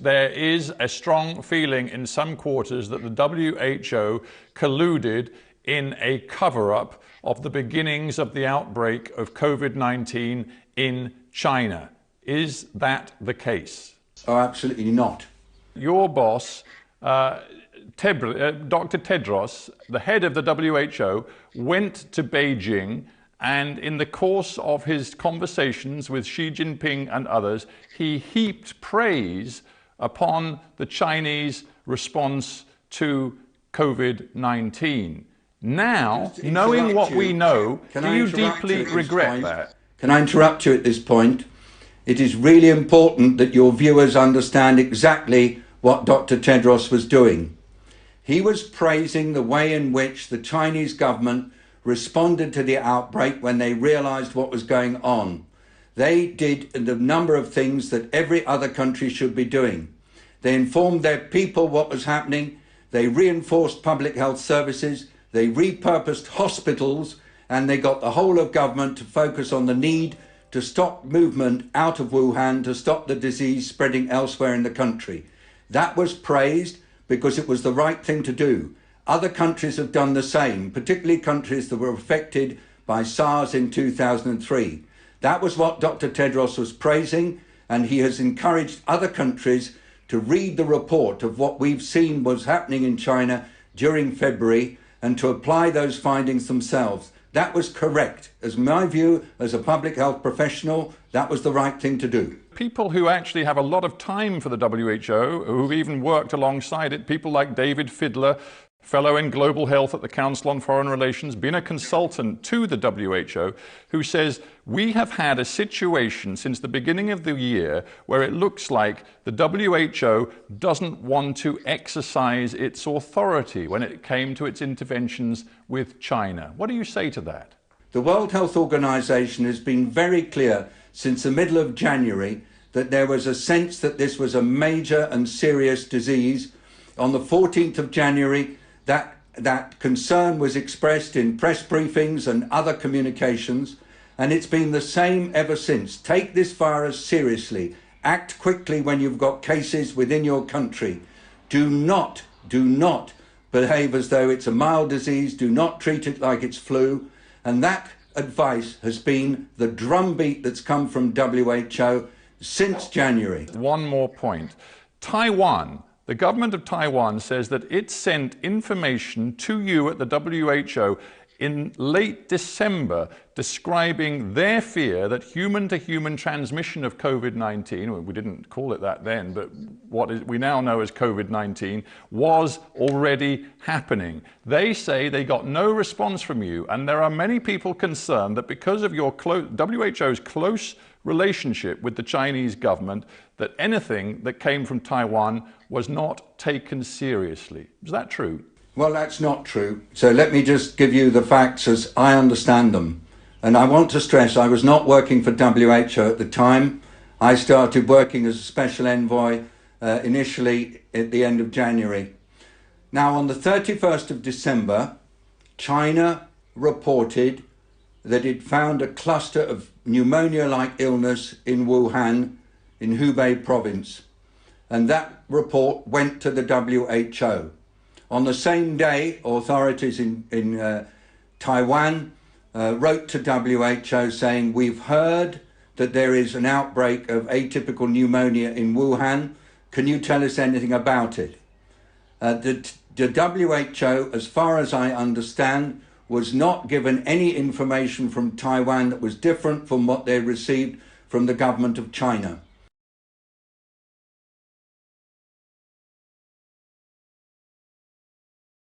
There is a strong feeling in some quarters that the WHO colluded in a cover-up of the beginnings of the outbreak of COVID-19 in China. Is that the case? Oh, absolutely not. Your boss, Dr. Tedros, the head of the WHO, went to Beijing, and in the course of his conversations with Xi Jinping and others, he heaped praise upon the Chinese response to COVID-19. Now, knowing what we know, do you deeply regret that? Can I interrupt you at this point? It is really important that your viewers understand exactly what Dr. Tedros was doing. He was praising the way in which the Chinese government responded to the outbreak when they realized what was going on. They did a number of things that every other country should be doing. They informed their people what was happening, they reinforced public health services, they repurposed hospitals, and they got the whole of government to focus on the need to stop movement out of Wuhan, to stop the disease spreading elsewhere in the country. That was praised because it was the right thing to do. Other countries have done the same, particularly countries that were affected by SARS in 2003. That was what Dr. Tedros was praising, and he has encouraged other countries to read the report of what we've seen was happening in China during February and to apply those findings themselves. That was correct. As my view, as a public health professional, that was the right thing to do. People who actually have a lot of time for the WHO, who've even worked alongside it, people like David Fidler, fellow in global health at the Council on Foreign Relations, been a consultant to the WHO, who says we have had a situation since the beginning of the year where it looks like the WHO doesn't want to exercise its authority when it came to its interventions with China. What do you say to that? The World Health Organization has been very clear since the middle of January that there was a sense that this was a major and serious disease. On the 14th of January, that concern was expressed in press briefings and other communications, and it's been the same ever since. Take this virus seriously. Act quickly when you've got cases within your country. Do not behave as though it's a mild disease. Do not treat it like it's flu. And that advice has been the drumbeat that's come from WHO since January. One more point. Taiwan. The government of Taiwan says that it sent information to you at the WHO in late December describing their fear that human-to-human transmission of COVID-19, well, we didn't call it that then, but we now know as COVID-19, was already happening. They say they got no response from you, and there are many people concerned that because of your WHO's close relationship with the Chinese government, that anything that came from Taiwan was not taken seriously. Is that true? Well, that's not true. So let me just give you the facts as I understand them. And I want to stress I was not working for WHO at the time. I started working as a special envoy initially at the end of January. Now, on the 31st of December, China reported that it found a cluster of pneumonia-like illness in Wuhan, in Hubei province. And that report went to the WHO. On the same day, authorities in Taiwan wrote to WHO saying, we've heard that there is an outbreak of atypical pneumonia in Wuhan. Can you tell us anything about it? The WHO, as far as I understand, was not given any information from Taiwan that was different from what they received from the government of China.